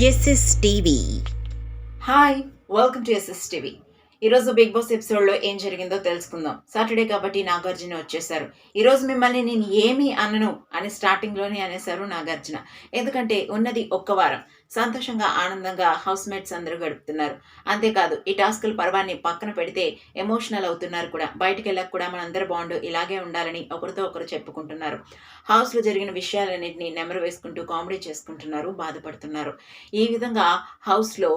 SS TV. Hi, welcome to SS TV. ఈరోజు Bigg Boss ఎపిసోడ్లో ఏం జరిగిందో తెలుసుకుందాం. సాటర్డే కాబట్టి నాగార్జున వచ్చేసారు. ఈరోజు మిమ్మల్ని నేను ఏమీ అనను అని స్టార్టింగ్లోనే అనేశారు నాగార్జున. ఎందుకంటే ఉన్నది ఒక్క వారం, సంతోషంగా ఆనందంగా హౌస్ మేట్స్ అందరూ గడుపుతున్నారు. అంతేకాదు ఈ టాస్కుల పర్వాన్ని పక్కన పెడితే ఎమోషనల్ అవుతున్నారు కూడా. బయటికి వెళ్ళక కూడా మనందరి బాండ్ ఇలాగే ఉండాలని ఒకరితో ఒకరు చెప్పుకుంటున్నారు. హౌస్లో జరిగిన విషయాలన్నింటినీ నెమరు వేసుకుంటూ కామెడీ చేసుకుంటున్నారు, బాధపడుతున్నారు. ఈ విధంగా హౌస్లో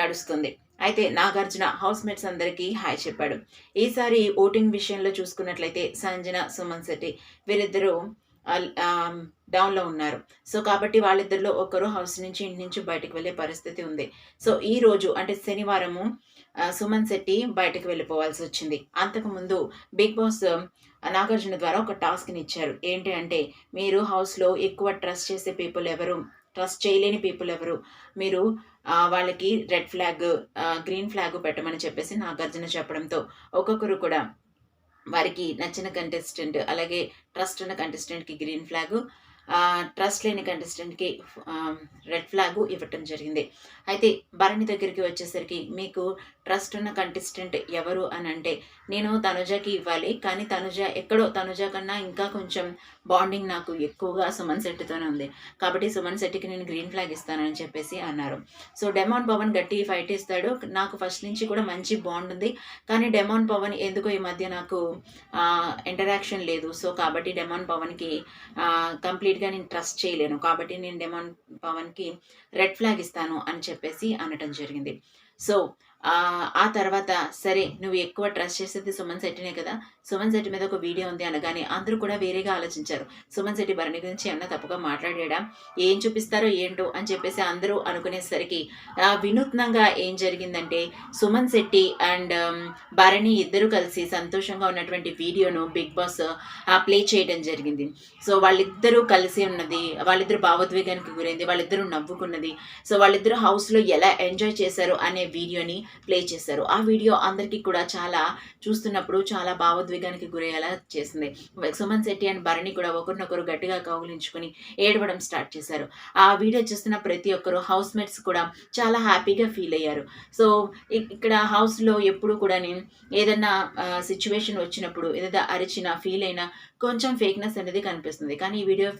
నడుస్తుంది. అయితే నాగార్జున హౌస్ మేట్స్ అందరికీ హాయ్ చెప్పాడు. ఈసారి ఓటింగ్ విషయంలో చూసుకున్నట్లయితే సంజన, సుమన్ శెట్టి వీరిద్దరూ డౌన్లో ఉన్నారు. సో కాబట్టి వాళ్ళిద్దరిలో ఒకరు హౌస్ నుంచి ఇంటి నుంచి బయటకు వెళ్ళే పరిస్థితి ఉంది. సో ఈ రోజు అంటే శనివారము సుమన్ శెట్టి బయటకు వెళ్ళిపోవాల్సి వచ్చింది. అంతకుముందు బిగ్ బాస్ నాగార్జున ద్వారా ఒక టాస్క్ని ఇచ్చారు. ఏంటి అంటే, మీరు హౌస్లో ఎక్కువ ట్రస్ట్ చేసే పీపుల్ ఎవరు, ట్రస్ట్ చేయలేని పీపుల్ ఎవరు, మీరు వాళ్ళకి రెడ్ ఫ్లాగ్, గ్రీన్ ఫ్లాగ్ పెట్టమని చెప్పేసి నాగార్జున చెప్పడంతో ఒక్కొక్కరు కూడా వారికి నచ్చిన కంటెస్టెంట్, అలాగే ట్రస్ట్ ఉన్న కంటెస్టెంట్కి గ్రీన్ ఫ్లాగు, ట్రస్ట్ లేని కంటెస్టెంట్కి రెడ్ ఫ్లాగు ఇవ్వటం జరిగింది. అయితే భరణి దగ్గరికి వచ్చేసరికి మీకు ట్రస్ట్ ఉన్న కంటెస్టెంట్ ఎవరు అని అంటే, నేను తనుజకి ఇవ్వాలి, కానీ తనుజ కన్నా ఇంకా కొంచెం బాండింగ్ నాకు ఎక్కువగా సుమన్ శెట్టితోనే ఉంది, కాబట్టి సుమన్ శెట్టికి నేను గ్రీన్ ఫ్లాగ్ ఇస్తానని చెప్పేసి అన్నారు. సో డెమాన్ పవన్ గట్టి ఫైట్ ఇస్తాడు. నాకు ఫస్ట్ నుంచి కూడా మంచి బాండ్ ఉంది, కానీ డెమాన్ పవన్ ఎందుకో ఈ మధ్య నాకు ఇంటరాక్షన్ లేదు. సో కాబట్టి డెమాన్ పవన్కి కంప్లీట్గా నేను ట్రస్ట్ చేయలేను, కాబట్టి నేను డెమాన్ పవన్కి రెడ్ ఫ్లాగ్ ఇస్తాను అని చెప్పేసి అనటం జరిగింది. సో ఆ తర్వాత సరే, నువ్వు ఎక్కువ ట్రస్ట్ చేసేది సుమన్ శెట్టినే కదా, సుమన్ శెట్టి మీద ఒక వీడియో ఉంది అనగానే అందరూ కూడా వేరేగా ఆలోచించారు. సుమన్ శెట్టి భరణి గురించి ఏమన్నా తప్పుగా మాట్లాడా, ఏం చూపిస్తారో ఏంటో అని చెప్పేసి అందరూ అనుకునేసరికి వినూత్నంగా ఏం జరిగిందంటే, సుమన్ శెట్టి అండ్ భరణి ఇద్దరు కలిసి సంతోషంగా ఉన్నటువంటి వీడియోను బిగ్ బాస్ ప్లే చేయడం జరిగింది. సో వాళ్ళిద్దరూ కలిసి ఉన్నది, వాళ్ళిద్దరు భావోద్వేగానికి గురైంది, వాళ్ళిద్దరూ నవ్వుకున్నది, సో వాళ్ళిద్దరూ హౌస్లో ఎలా ఎంజాయ్ చేశారు అనే వీడియోని ప్లే చేశారు. ఆ వీడియో అందరికీ కూడా చూస్తున్నప్పుడు చాలా భావోద్వేగానికి గురయ్యేలా చేసింది. సుమన్ శెట్టి అండ్ భరణి కూడా ఒకరినొకరు గట్టిగా కౌగిలించుకుని ఏడవడం స్టార్ట్ చేశారు. ఆ వీడియో చూస్తున్న ప్రతి ఒక్కరు హౌస్ మేట్స్ కూడా చాలా హ్యాపీగా ఫీల్ అయ్యారు. సో ఇక్కడ హౌస్లో ఎప్పుడు కూడా ఏదన్నా సిచ్యువేషన్ వచ్చినప్పుడు, ఏదైనా అరిచినా ఫీల్ అయినా కొంచెం ఫేక్నెస్ అనేది కనిపిస్తుంది. కానీ ఈ వీడియో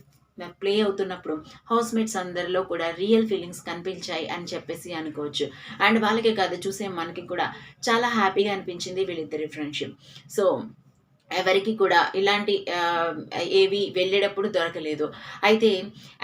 ప్లే అవుతున్నప్పుడు హౌస్ మేట్స్ అందరిలో కూడా రియల్ ఫీలింగ్స్ కనిపించాయి అని చెప్పేసి అనుకోవచ్చు. అండ్ వాళ్ళకే కాదు, చూసే మనకి కూడా చాలా హ్యాపీగా అనిపించింది వీళ్ళిద్దరి ఫ్రెండ్షిప్. సో ఎవరికి కూడా ఇలాంటి ఏవి వెళ్ళేటప్పుడు దొరకలేదు. అయితే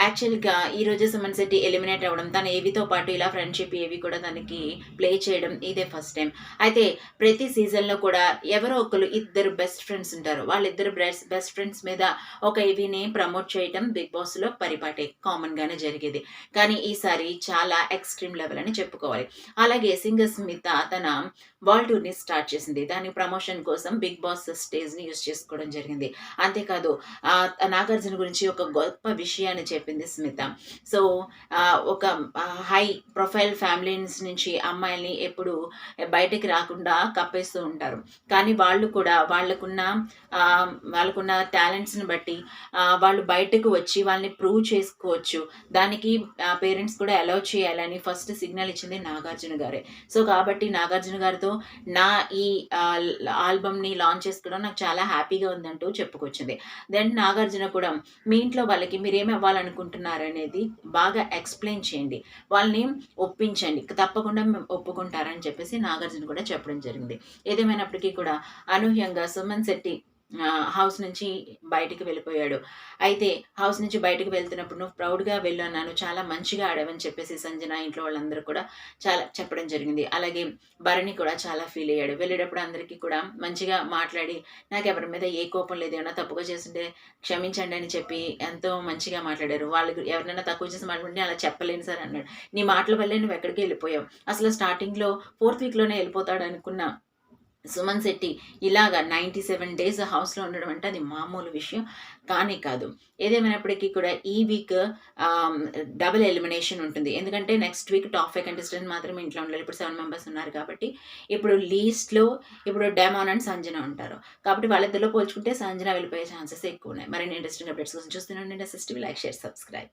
యాక్చువల్గా ఈరోజు సుమన్ శెట్టి ఎలిమినేట్ అవ్వడం, తన ఏవితో పాటు ఇలా ఫ్రెండ్షిప్ ఏవి కూడా తనకి ప్లే చేయడం ఇదే ఫస్ట్ టైం. అయితే ప్రతి సీజన్లో కూడా ఎవరో ఒకరు ఇద్దరు బెస్ట్ ఫ్రెండ్స్ ఉంటారు. వాళ్ళిద్దరు బెస్ట్ ఫ్రెండ్స్ మీద ఒక ఏవిని ప్రమోట్ చేయడం బిగ్ బాస్లో పరిపాటే కామన్గానే జరిగేది. కానీ ఈసారి చాలా ఎక్స్ట్రీమ్ లెవెల్ అని చెప్పుకోవాలి. అలాగే సింగర్ స్మిత తన వరల్డ్ టూర్ని స్టార్ట్ చేసింది. దాని ప్రమోషన్ కోసం బిగ్ బాస్ స్టేజ్ని యూజ్ చేసుకోవడం జరిగింది. అంతేకాదు నాగార్జున గురించి ఒక గొప్ప విషయాన్ని చెప్పింది స్మిత. సో ఒక హై ప్రొఫైల్ ఫ్యామిలీస్ నుంచి అమ్మాయిల్ని ఎప్పుడు బయటకి రాకుండా కప్పేస్తూ ఉంటారు. కానీ వాళ్ళు కూడా వాళ్ళకున్న టాలెంట్స్ని బట్టి వాళ్ళు బయటకు వచ్చి వాళ్ళని ప్రూవ్ చేసుకోవచ్చు. దానికి పేరెంట్స్ కూడా అలౌ చేయాలని ఫస్ట్ సిగ్నల్ ఇచ్చింది నాగార్జున గారే. సో కాబట్టి నాగార్జున గారితో నా ఈ ఆల్బమ్ని లాంచ్ చేసుకోవడం నాకు చాలా హ్యాపీగా ఉందంటూ చెప్పుకొచ్చింది. దెన్ నాగార్జున కూడా మీ ఇంట్లో వాళ్ళకి మీరేమి అవ్వాలనుకుంటున్నారు అనేది బాగా ఎక్స్ప్లెయిన్ చేయండి, వాళ్ళని ఒప్పించండి, తప్పకుండా ఒప్పుకుంటారని చెప్పేసి నాగార్జున కూడా చెప్పడం జరిగింది. ఏదేమైనప్పటికీ కూడా అనూహ్యంగా సుమన్ శెట్టి హౌస్ నుంచి బయటికి వెళ్ళిపోయాడు. అయితే హౌస్ నుంచి బయటకు వెళ్తున్నప్పుడు నువ్వు ప్రౌడ్గా వెళ్ళన్నాను, చాలా మంచిగా ఆడావని చెప్పేసి సంజన ఇంట్లో వాళ్ళందరూ కూడా చాలా చెప్పడం జరిగింది. అలాగే భరణి కూడా చాలా ఫీల్ అయ్యాడు. వెళ్ళేటప్పుడు అందరికీ కూడా మంచిగా మాట్లాడి, నాకు ఎవరి మీద ఏ కోపం లేదు, ఏమన్నా తప్పుగా చేస్తుంటే క్షమించండి అని చెప్పి ఎంతో మంచిగా మాట్లాడారు. వాళ్ళు ఎవరినైనా తక్కువ చేసి మాట్లాడుతుంటే అలా చెప్పలేను సార్ అన్నాడు. నీ మాటల వల్లే నువ్వు ఎక్కడికి వెళ్ళిపోయావు, అసలు స్టార్టింగ్లో 4th వీక్లోనే వెళ్ళిపోతాడు అనుకున్నా సుమన్ శెట్టి ఇలాగా 97 డేస్ హౌస్లో ఉండడం అంటే అది మామూలు విషయం కానీ కాదు. ఏదేమైనప్పటికీ కూడా ఈ వీక్ డబుల్ ఎలిమినేషన్ ఉంటుంది. ఎందుకంటే నెక్స్ట్ వీక్ టాప్ 5 కంటెస్టెంట్ మాత్రమే ఇంట్లో ఉండాలి. ఇప్పుడు 7 మెంబర్స్ ఉన్నారు కాబట్టి ఇప్పుడు లీస్ట్లో డెమాన్ అండ్ సంజన ఉంటారు. కాబట్టి వాళ్ళిద్దరిలో పోల్చుకుంటే సంజన వెళ్ళిపోయే ఛాన్సెస్ ఎక్కువ ఉన్నాయి. మరిన్ని ఇంట్రెస్టింగ్ అప్డేట్స్ కోసం చూస్తూనే ఉండండి. SS TV. Like, share, subscribe.